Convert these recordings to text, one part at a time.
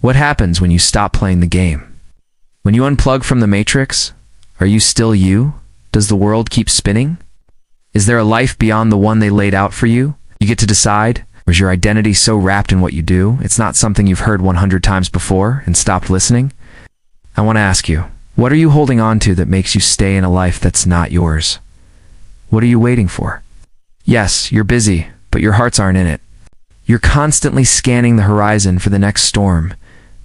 What happens when you stop playing the game? When you unplug from the matrix, are you still you? Does the world keep spinning? Is there a life beyond the one they laid out for you? You get to decide? Or is your identity so wrapped in what you do, it's not something you've heard 100 times before and stopped listening? I want to ask you, what are you holding on to that makes you stay in a life that's not yours? What are you waiting for? Yes, you're busy, but your hearts aren't in it. You're constantly scanning the horizon for the next storm,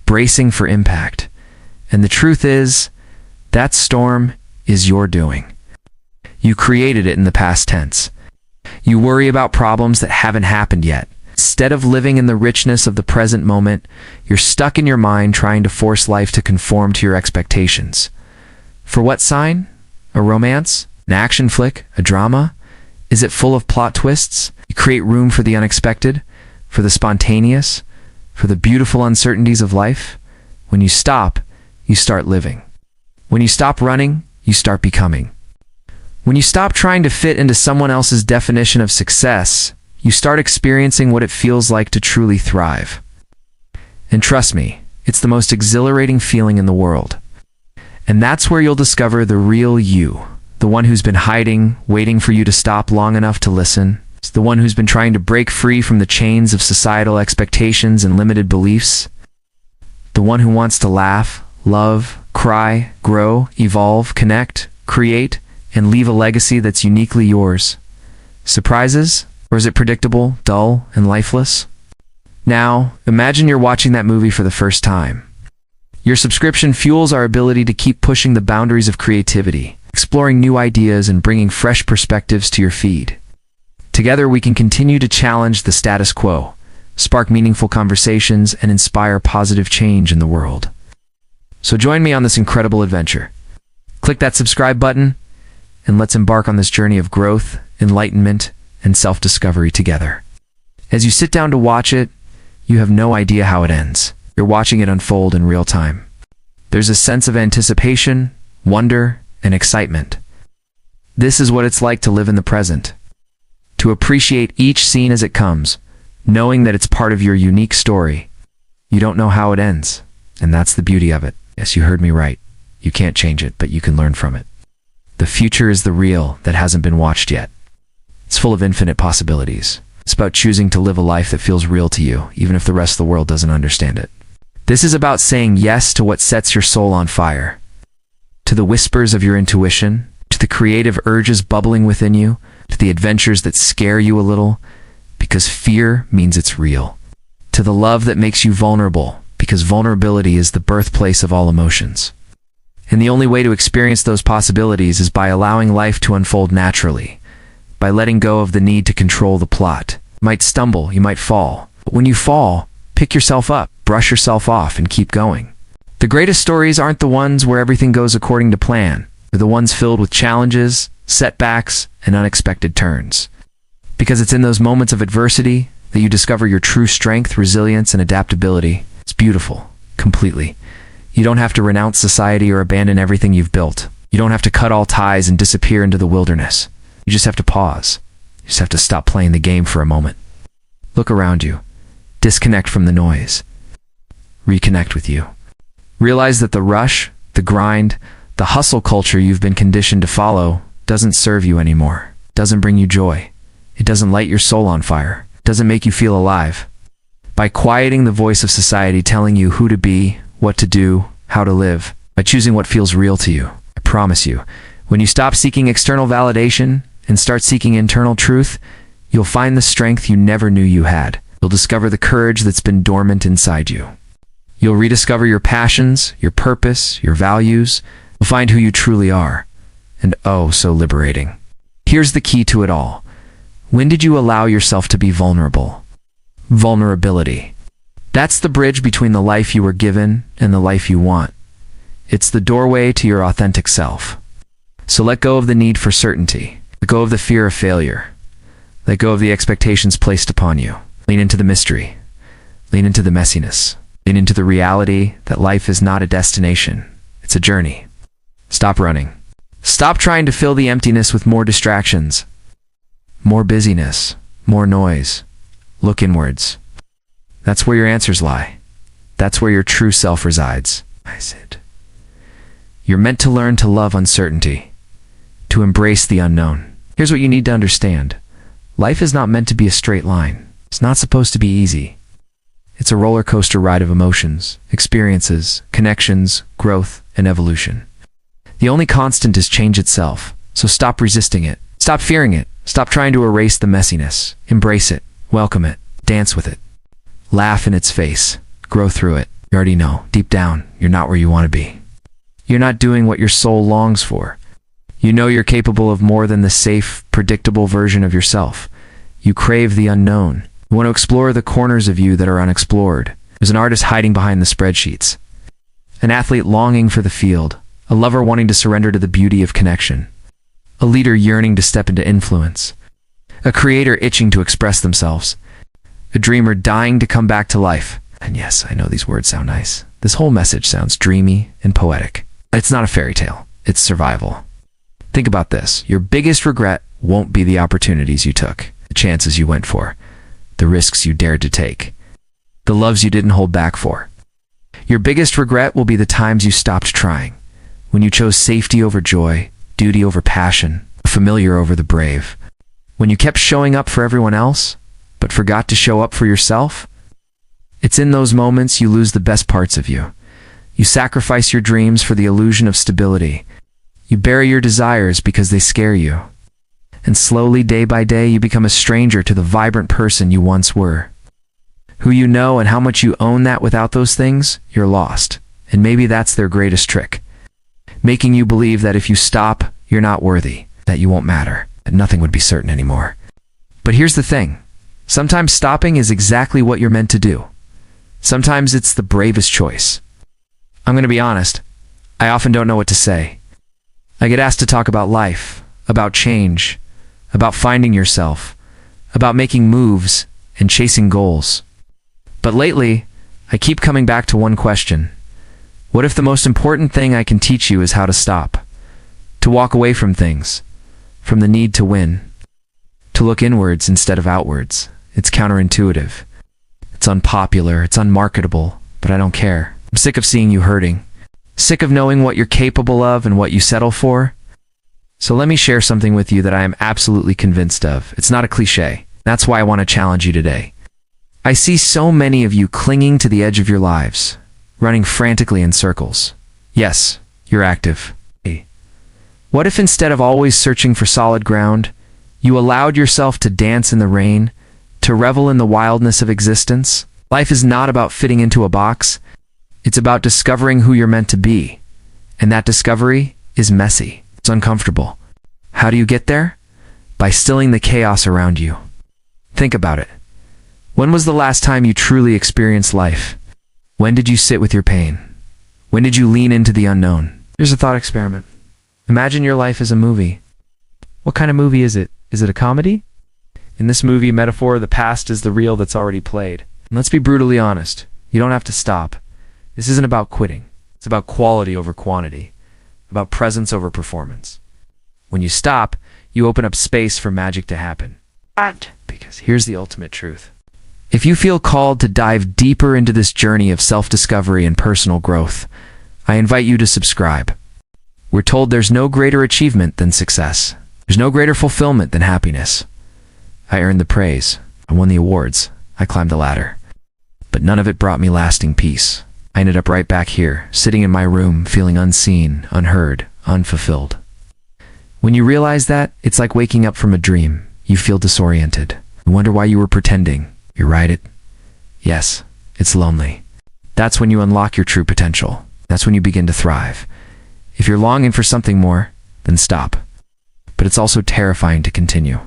bracing for impact. And the truth is, that storm is your doing. You created it in the past tense. You worry about problems that haven't happened yet. Instead of living in the richness of the present moment, you're stuck in your mind trying to force life to conform to your expectations. For what sign? A romance? An action flick? A drama? Is it full of plot twists? You create room for the unexpected, for the spontaneous, for the beautiful uncertainties of life. When you stop, you start living. When you stop running, you start becoming. When you stop trying to fit into someone else's definition of success, you start experiencing what it feels like to truly thrive. And trust me, it's the most exhilarating feeling in the world. And that's where you'll discover the real you, the one who's been hiding, waiting for you to stop long enough to listen. It's the one who's been trying to break free from the chains of societal expectations and limited beliefs. The one who wants to laugh, love, cry, grow, evolve, connect, create, and leave a legacy that's uniquely yours. Surprises? Or is it predictable, dull, and lifeless? Now, imagine you're watching that movie for the first time. Your subscription fuels our ability to keep pushing the boundaries of creativity, exploring new ideas, and bringing fresh perspectives to your feed. Together, we can continue to challenge the status quo, spark meaningful conversations, and inspire positive change in the world. So join me on this incredible adventure. Click that subscribe button, and let's embark on this journey of growth, enlightenment, and self-discovery together. As you sit down to watch it, you have no idea how it ends. You're watching it unfold in real time. There's a sense of anticipation, wonder, and excitement. This is what it's like to live in the present. To appreciate each scene as it comes, knowing that it's part of your unique story. You don't know how it ends, and that's the beauty of it. Yes, you heard me right. You can't change it, but you can learn from it. The future is the real that hasn't been watched yet. It's full of infinite possibilities. It's about choosing to live a life that feels real to you, even if the rest of the world doesn't understand it. This is about saying yes to what sets your soul on fire, to the whispers of your intuition, to the creative urges bubbling within you, to the adventures that scare you a little, because fear means it's real, to the love that makes you vulnerable, because vulnerability is the birthplace of all emotions. And the only way to experience those possibilities is by allowing life to unfold naturally, by letting go of the need to control the plot. You might stumble, you might fall. But when you fall, pick yourself up, brush yourself off, and keep going. The greatest stories aren't the ones where everything goes according to plan. They're the ones filled with challenges, setbacks, and unexpected turns. Because it's in those moments of adversity that you discover your true strength, resilience, and adaptability. It's beautiful, completely. You don't have to renounce society or abandon everything you've built. You don't have to cut all ties and disappear into the wilderness. You just have to pause. You just have to stop playing the game for a moment. Look around you. Disconnect from the noise. Reconnect with you. Realize that the rush, the grind, the hustle culture you've been conditioned to follow doesn't serve you anymore. Doesn't bring you joy. It doesn't light your soul on fire. Doesn't make you feel alive. By quieting the voice of society telling you who to be, what to do, how to live, by choosing what feels real to you, I promise you, when you stop seeking external validation and start seeking internal truth, you'll find the strength you never knew you had. You'll discover the courage that's been dormant inside you. You'll rediscover your passions, your purpose, your values. You'll find who you truly are. And oh, so liberating. Here's the key to it all. When did you allow yourself to be vulnerable? Vulnerability. That's the bridge between the life you were given and the life you want. It's the doorway to your authentic self. So let go of the need for certainty. Let go of the fear of failure. Let go of the expectations placed upon you. Lean into the mystery. Lean into the messiness. Lean into the reality that life is not a destination. It's a journey. Stop running. Stop trying to fill the emptiness with more distractions. More busyness. More noise. Look inwards. That's where your answers lie. That's where your true self resides. I said, you're meant to learn to love uncertainty, to embrace the unknown. Here's what you need to understand. Life is not meant to be a straight line. It's not supposed to be easy. It's a roller coaster ride of emotions, experiences, connections, growth, and evolution. The only constant is change itself, so stop resisting it. Stop fearing it. Stop trying to erase the messiness. Embrace it. Welcome it. Dance with it. Laugh in its face. Grow through it. You already know, deep down, you're not where you want to be. You're not doing what your soul longs for. You know you're capable of more than the safe, predictable version of yourself. You crave the unknown. You want to explore the corners of you that are unexplored. There's an artist hiding behind the spreadsheets, an athlete longing for the field, a lover wanting to surrender to the beauty of connection, a leader yearning to step into influence, a creator itching to express themselves, a dreamer dying to come back to life. And yes, I know these words sound nice. This whole message sounds dreamy and poetic. It's not a fairy tale. It's survival. Think about this. Your biggest regret won't be the opportunities you took, the chances you went for, the risks you dared to take, the loves you didn't hold back for. Your biggest regret will be the times you stopped trying, when you chose safety over joy, duty over passion, familiar over the brave. When you kept showing up for everyone else, but forgot to show up for yourself. It's in those moments you lose the best parts of you. You sacrifice your dreams for the illusion of stability. You bury your desires because they scare you. And slowly, day by day, you become a stranger to the vibrant person you once were. Who you know and how much you own that without those things, you're lost. And maybe that's their greatest trick. Making you believe that if you stop, you're not worthy, that you won't matter, that nothing would be certain anymore. But here's the thing. Sometimes stopping is exactly what you're meant to do. Sometimes it's the bravest choice. I'm going to be honest. I often don't know what to say. I get asked to talk about life, about change, about finding yourself, about making moves and chasing goals. But lately, I keep coming back to one question. What if the most important thing I can teach you is how to stop? To walk away from things, from the need to win, to look inwards instead of outwards. It's counterintuitive. It's unpopular, it's unmarketable, but I don't care. I'm sick of seeing you hurting. Sick of knowing what you're capable of and what you settle for. So let me share something with you that I am absolutely convinced of. It's not a cliche. That's why I want to challenge you today. I see so many of you clinging to the edge of your lives, running frantically in circles. Yes, you're active. What if instead of always searching for solid ground, you allowed yourself to dance in the rain, to revel in the wildness of existence? Life is not about fitting into a box. It's about discovering who you're meant to be. And that discovery is messy. It's uncomfortable. How do you get there? By stilling the chaos around you. Think about it. When was the last time you truly experienced life? When did you sit with your pain? When did you lean into the unknown? Here's a thought experiment. Imagine your life as a movie. What kind of movie is it? Is it a comedy? In this movie metaphor, the past is the reel that's already played. And let's be brutally honest. You don't have to stop. This isn't about quitting. It's about quality over quantity, about presence over performance. When you stop, you open up space for magic to happen. Because here's the ultimate truth. If you feel called to dive deeper into this journey of self-discovery and personal growth, I invite you to subscribe. We're told there's no greater achievement than success. There's no greater fulfillment than happiness. I earned the praise. I won the awards. I climbed the ladder. But none of it brought me lasting peace. I ended up right back here, sitting in my room, feeling unseen, unheard, unfulfilled. When you realize that, it's like waking up from a dream. You feel disoriented. You wonder why you were pretending. You're right. Yes, it's lonely. That's when you unlock your true potential. That's when you begin to thrive. If you're longing for something more, then stop. But it's also terrifying to continue.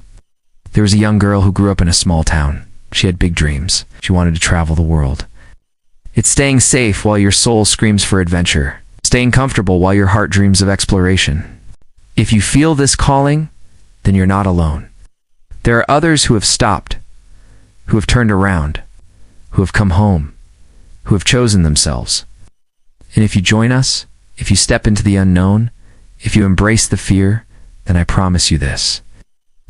There was a young girl who grew up in a small town. She had big dreams. She wanted to travel the world. It's staying safe while your soul screams for adventure. Staying comfortable while your heart dreams of exploration. If you feel this calling, then you're not alone. There are others who have stopped, who have turned around, who have come home, who have chosen themselves. And if you join us, if you step into the unknown, if you embrace the fear, then I promise you this.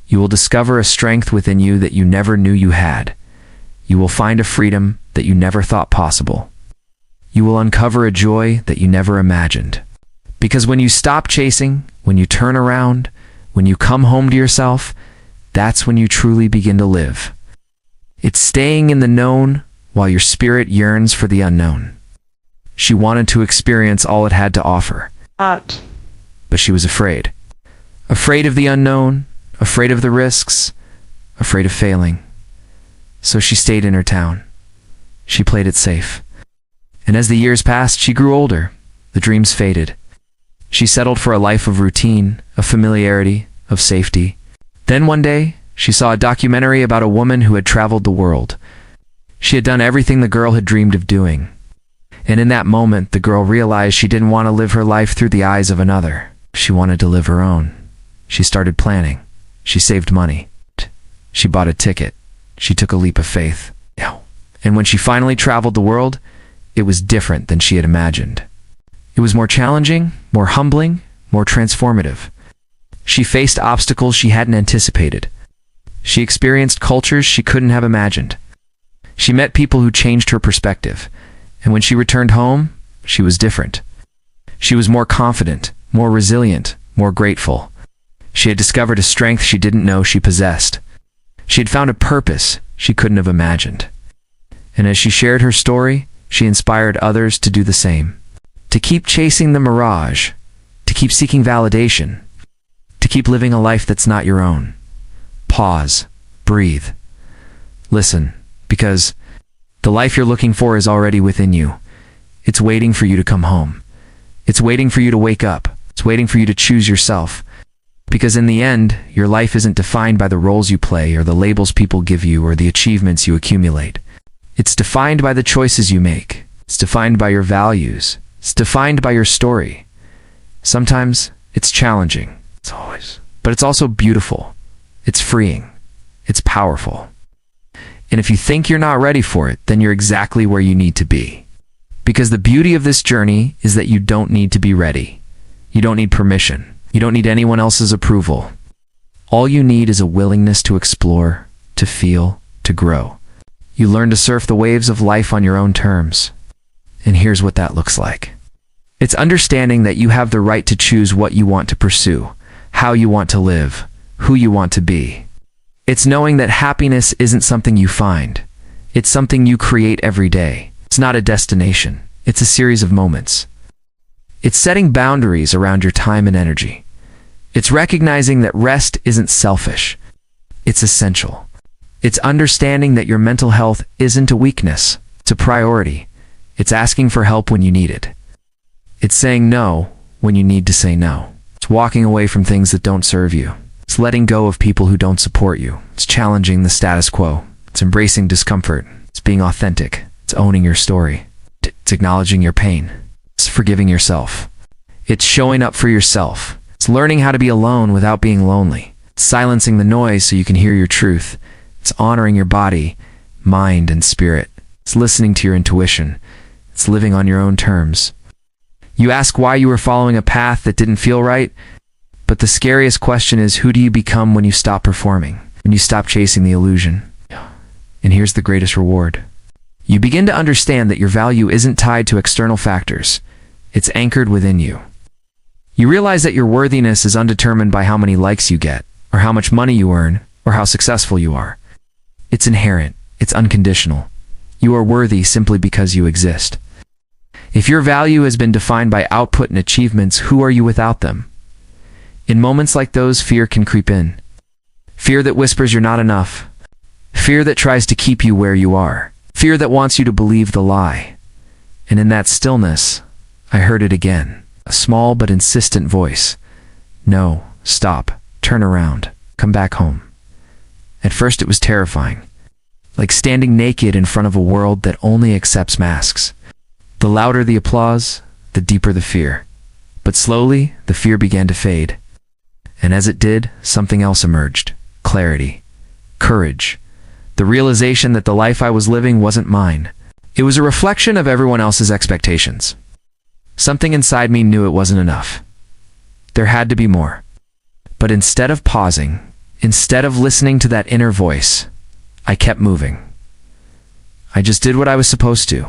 You will discover a strength within you that you never knew you had. You will find a freedom that you never thought possible. you will uncover a joy that you never imagined. Because when you stop chasing, when you turn around, when you come home to yourself, that's when you truly begin to live. It's staying in the known while your spirit yearns for the unknown. She wanted to experience all it had to offer. But she was afraid. Afraid of the unknown, afraid of the risks, afraid of failing. So she stayed in her town. She played it safe. And as the years passed, she grew older. The dreams faded. She settled for a life of routine, of familiarity, of safety. Then one day, she saw a documentary about a woman who had traveled the world. She had done everything the girl had dreamed of doing. And in that moment, the girl realized she didn't want to live her life through the eyes of another. She wanted to live her own. She started planning. She saved money. She bought a ticket. She took a leap of faith. And when she finally traveled the world, it was different than she had imagined. It was more challenging, more humbling, more transformative. She faced obstacles she hadn't anticipated. She experienced cultures she couldn't have imagined. She met people who changed her perspective. And when she returned home, she was different. She was more confident, more resilient, more grateful. She had discovered a strength she didn't know she possessed. She had found a purpose she couldn't have imagined. And as she shared her story, she inspired others to do the same. To keep chasing the mirage, to keep seeking validation, to keep living a life that's not your own. Pause, breathe, listen, because the life you're looking for is already within you. It's waiting for you to come home. It's waiting for you to wake up. It's waiting for you to choose yourself. Because in the end, your life isn't defined by the roles you play or the labels people give you or the achievements you accumulate. It's defined by the choices you make. It's defined by your values. It's defined by your story. Sometimes it's challenging. But it's also beautiful. It's freeing. It's powerful. And if you think you're not ready for it, then you're exactly where you need to be. Because the beauty of this journey is that you don't need to be ready. You don't need permission. You don't need anyone else's approval. All you need is a willingness to explore, to feel, to grow. You learn to surf the waves of life on your own terms. And here's what that looks like. It's understanding that you have the right to choose what you want to pursue, how you want to live, who you want to be. It's knowing that happiness isn't something you find. It's something you create every day. It's not a destination. It's a series of moments. It's setting boundaries around your time and energy. It's recognizing that rest isn't selfish. It's essential. It's understanding that your mental health isn't a weakness. It's a priority. It's asking for help when you need it. It's saying no when you need to say no. It's walking away from things that don't serve you. It's letting go of people who don't support you. It's challenging the status quo. It's embracing discomfort. It's being authentic. It's owning your story. It's acknowledging your pain. It's forgiving yourself. It's showing up for yourself. It's learning how to be alone without being lonely. It's silencing the noise so you can hear your truth. It's honoring your body, mind, and spirit. It's listening to your intuition. It's living on your own terms. You ask why you were following a path that didn't feel right, but the scariest question is, who do you become when you stop performing, when you stop chasing the illusion? And here's the greatest reward. You begin to understand that your value isn't tied to external factors. It's anchored within you. You realize that your worthiness is undetermined by how many likes you get, or how much money you earn, or how successful you are. It's inherent. It's unconditional. You are worthy simply because you exist. If your value has been defined by output and achievements, who are you without them? In moments like those, fear can creep in. Fear that whispers you're not enough. Fear that tries to keep you where you are. Fear that wants you to believe the lie. And in that stillness, I heard it again. A small but insistent voice. No, stop, turn around, come back home. At first it was terrifying. Like standing naked in front of a world that only accepts masks. The louder the applause, the deeper the fear. But slowly, the fear began to fade. And as it did, something else emerged. Clarity. Courage. The realization that the life I was living wasn't mine. It was a reflection of everyone else's expectations. Something inside me knew it wasn't enough. There had to be more. But instead of pausing, instead of listening to that inner voice, I kept moving. I just did what I was supposed to.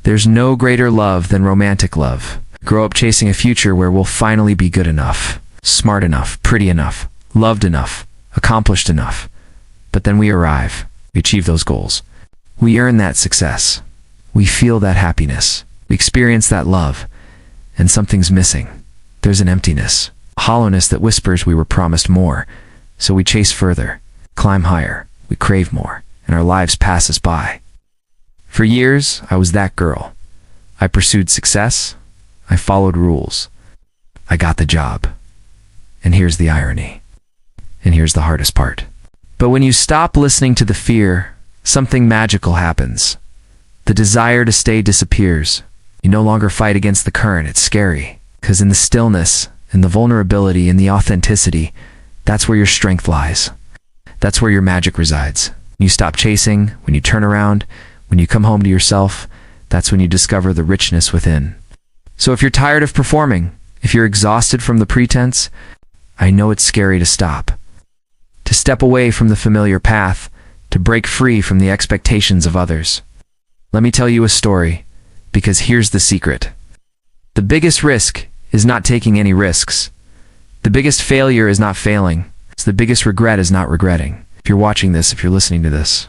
There's no greater love than romantic love. Grow up chasing a future where we'll finally be good enough, smart enough, pretty enough, loved enough, accomplished enough. But then we arrive. We achieve those goals. We earn that success. We feel that happiness. We experience that love. And something's missing. There's an emptiness, a hollowness that whispers we were promised more. So we chase further, climb higher, we crave more, and our lives pass us by. For years, I was that girl. I pursued success. I followed rules. I got the job. And here's the irony. And here's the hardest part. But when you stop listening to the fear, something magical happens. The desire to stay disappears. You no longer fight against the current. It's scary. Because in the stillness, in the vulnerability, in the authenticity, that's where your strength lies. That's where your magic resides. When you stop chasing, when you turn around, when you come home to yourself, that's when you discover the richness within. So if you're tired of performing, if you're exhausted from the pretense, I know it's scary to stop. To step away from the familiar path, to break free from the expectations of others. Let me tell you a story, because here's the secret. The biggest risk is not taking any risks. The biggest failure is not failing. The biggest regret is not regretting. If you're watching this, if you're listening to this.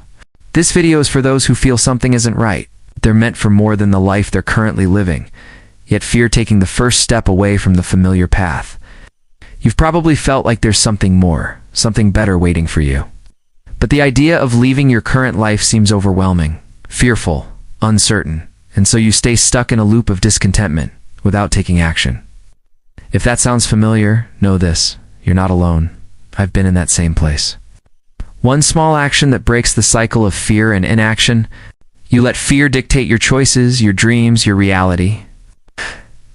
This video is for those who feel something isn't right. They're meant for more than the life they're currently living, yet fear taking the first step away from the familiar path. You've probably felt like there's something more, something better waiting for you. But the idea of leaving your current life seems overwhelming, fearful, uncertain, and so you stay stuck in a loop of discontentment without taking action. If that sounds familiar, know this: you're not alone. I've been in that same place. One small action that breaks the cycle of fear and inaction. You let fear dictate your choices, your dreams, your reality.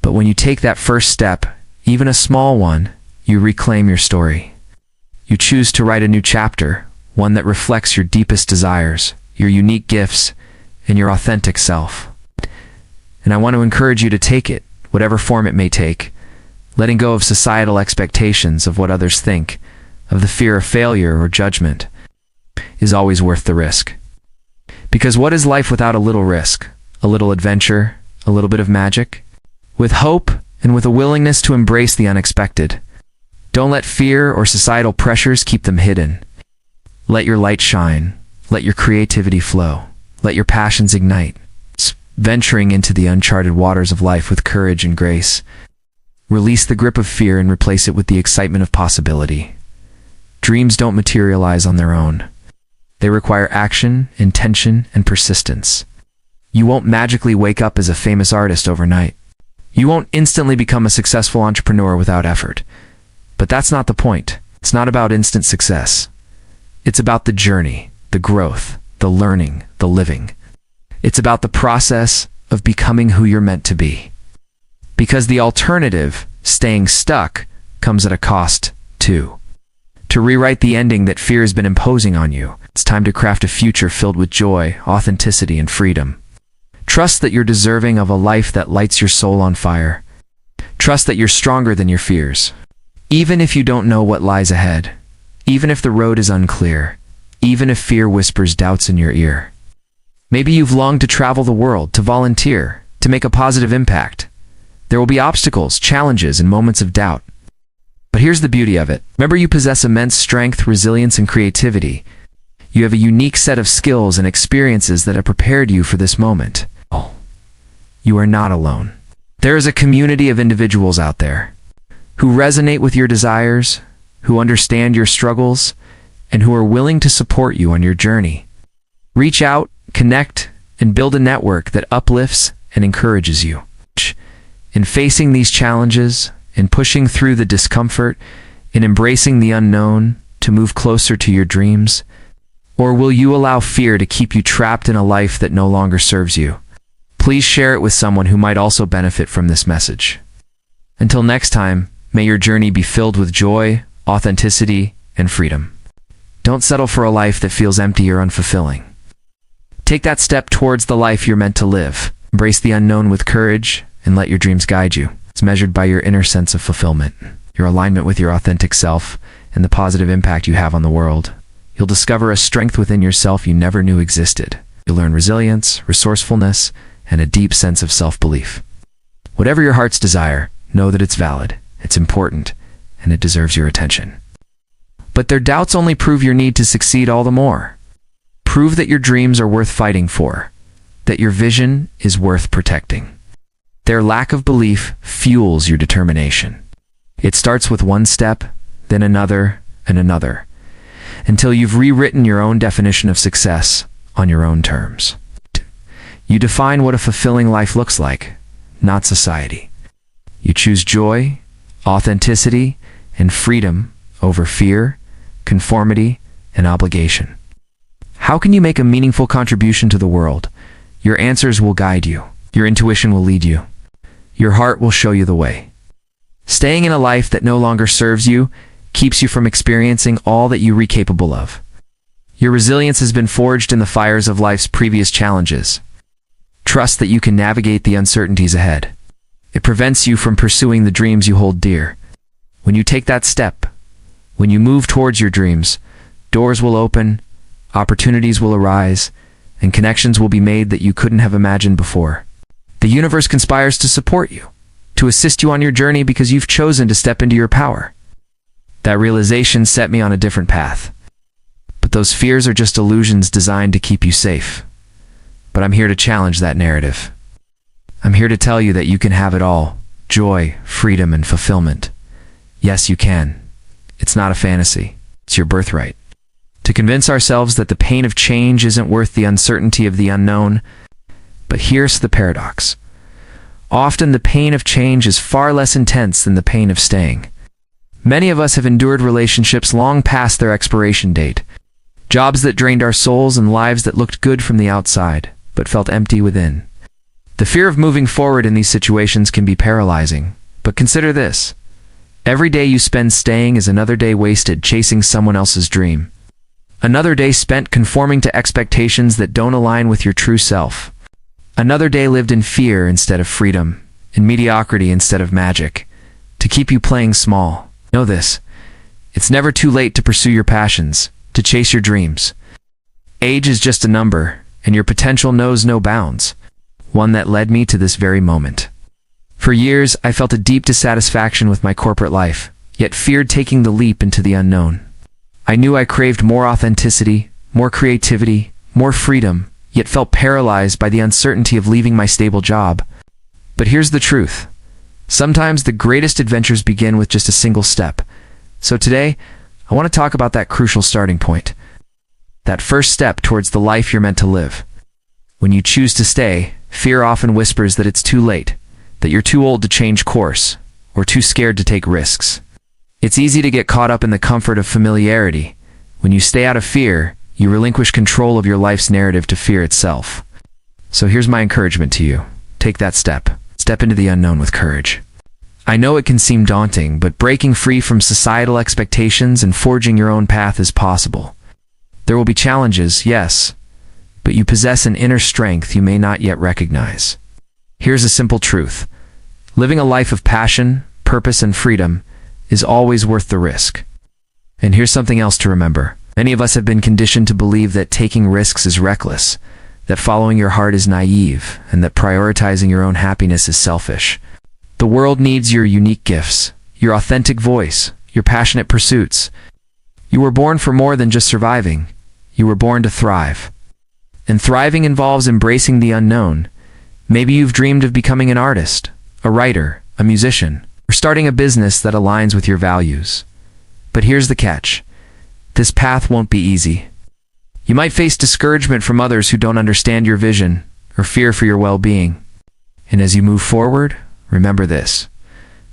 But when you take that first step, even a small one, you reclaim your story. You choose to write a new chapter, one that reflects your deepest desires, your unique gifts, and your authentic self. And I want to encourage you to take it, whatever form it may take. Letting go of societal expectations, of what others think, of the fear of failure or judgment, is always worth the risk. Because what is life without a little risk, a little adventure, a little bit of magic? With hope and with a willingness to embrace the unexpected. Don't let fear or societal pressures keep them hidden. Let your light shine. Let your creativity flow. Let your passions ignite. Venturing into the uncharted waters of life with courage and grace. Release the grip of fear and replace it with the excitement of possibility. Dreams don't materialize on their own. They require action, intention, and persistence. You won't magically wake up as a famous artist overnight. You won't instantly become a successful entrepreneur without effort. But that's not the point. It's not about instant success. It's about the journey, the growth, the learning, the living. It's about the process of becoming who you're meant to be. Because the alternative, staying stuck, comes at a cost, too. To rewrite the ending that fear has been imposing on you, it's time to craft a future filled with joy, authenticity, and freedom. Trust that you're deserving of a life that lights your soul on fire. Trust that you're stronger than your fears. Even if you don't know what lies ahead, even if the road is unclear, even if fear whispers doubts in your ear. Maybe you've longed to travel the world, to volunteer, to make a positive impact. There will be obstacles, challenges, and moments of doubt. But here's the beauty of it. Remember, you possess immense strength, resilience, and creativity. You have a unique set of skills and experiences that have prepared you for this moment. You are not alone. There is a community of individuals out there who resonate with your desires, who understand your struggles, and who are willing to support you on your journey. Reach out, connect, and build a network that uplifts and encourages you. In facing these challenges, in pushing through the discomfort, in embracing the unknown to move closer to your dreams? Or will you allow fear to keep you trapped in a life that no longer serves you? Please share it with someone who might also benefit from this message. Until next time, may your journey be filled with joy, authenticity, and freedom. Don't settle for a life that feels empty or unfulfilling. Take that step towards the life you're meant to live. Embrace the unknown with courage and let your dreams guide you. It's measured by your inner sense of fulfillment, your alignment with your authentic self, and the positive impact you have on the world. You'll discover a strength within yourself you never knew existed. You'll learn resilience, resourcefulness, and a deep sense of self-belief. Whatever your heart's desire, know that it's valid, it's important, and it deserves your attention. But their doubts only prove your need to succeed all the more. Prove that your dreams are worth fighting for, that your vision is worth protecting. Their lack of belief fuels your determination. It starts with one step, then another, and another, until you've rewritten your own definition of success on your own terms. You define what a fulfilling life looks like, not society. You choose joy, authenticity, and freedom over fear, conformity, and obligation. How can you make a meaningful contribution to the world? Your answers will guide you. Your intuition will lead you. Your heart will show you the way. Staying in a life that no longer serves you keeps you from experiencing all that you are capable of. Your resilience has been forged in the fires of life's previous challenges. Trust that you can navigate the uncertainties ahead. It prevents you from pursuing the dreams you hold dear. When you take that step, when you move towards your dreams, doors will open, opportunities will arise, and connections will be made that you couldn't have imagined before. The universe conspires to support you, to assist you on your journey because you've chosen to step into your power. That realization set me on a different path. But those fears are just illusions designed to keep you safe. But I'm here to challenge that narrative. I'm here to tell you that you can have it all: joy, freedom, and fulfillment. Yes, you can. It's not a fantasy. It's your birthright. To convince ourselves that the pain of change isn't worth the uncertainty of the unknown. But here's the paradox. Often the pain of change is far less intense than the pain of staying. Many of us have endured relationships long past their expiration date. Jobs that drained our souls and lives that looked good from the outside, but felt empty within. The fear of moving forward in these situations can be paralyzing, but consider this. Every day you spend staying is another day wasted chasing someone else's dream. Another day spent conforming to expectations that don't align with your true self. Another day lived in fear instead of freedom, in mediocrity instead of magic, to keep you playing small. Know this. It's never too late to pursue your passions, to chase your dreams. Age is just a number, and your potential knows no bounds. One that led me to this very moment. For years, I felt a deep dissatisfaction with my corporate life, yet feared taking the leap into the unknown. I knew I craved more authenticity, more creativity, more freedom, yet felt paralyzed by the uncertainty of leaving my stable job. But here's the truth. Sometimes the greatest adventures begin with just a single step. So today, I want to talk about that crucial starting point. That first step towards the life you're meant to live. When you choose to stay, fear often whispers that it's too late, that you're too old to change course, or too scared to take risks. It's easy to get caught up in the comfort of familiarity. When you stay out of fear, you relinquish control of your life's narrative to fear itself. So here's my encouragement to you. Take that step. Step into the unknown with courage. I know it can seem daunting, but breaking free from societal expectations and forging your own path is possible. There will be challenges, yes, but you possess an inner strength you may not yet recognize. Here's a simple truth. Living a life of passion, purpose, and freedom is always worth the risk. And here's something else to remember. Many of us have been conditioned to believe that taking risks is reckless, that following your heart is naive, and that prioritizing your own happiness is selfish. The world needs your unique gifts, your authentic voice, your passionate pursuits. You were born for more than just surviving. You were born to thrive. And thriving involves embracing the unknown. Maybe you've dreamed of becoming an artist, a writer, a musician, or starting a business that aligns with your values. But here's the catch. This path won't be easy. You might face discouragement from others who don't understand your vision, or fear for your well-being. And as you move forward, remember this.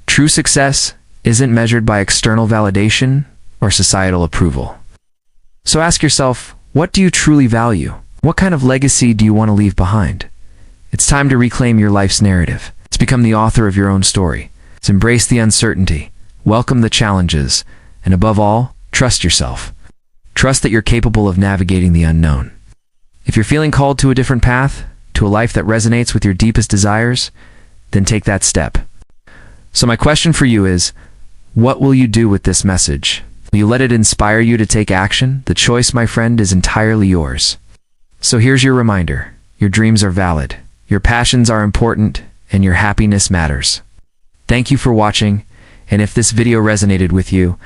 True success isn't measured by external validation or societal approval. So ask yourself, what do you truly value? What kind of legacy do you want to leave behind? It's time to reclaim your life's narrative. It's become the author of your own story. It's embrace the uncertainty, welcome the challenges, and above all, trust yourself. Trust that you're capable of navigating the unknown. If you're feeling called to a different path, to a life that resonates with your deepest desires, then take that step. So my question for you is, what will you do with this message? Will you let it inspire you to take action? The choice, my friend, is entirely yours. So here's your reminder. Your dreams are valid. Your passions are important, and your happiness matters. Thank you for watching, and if this video resonated with you,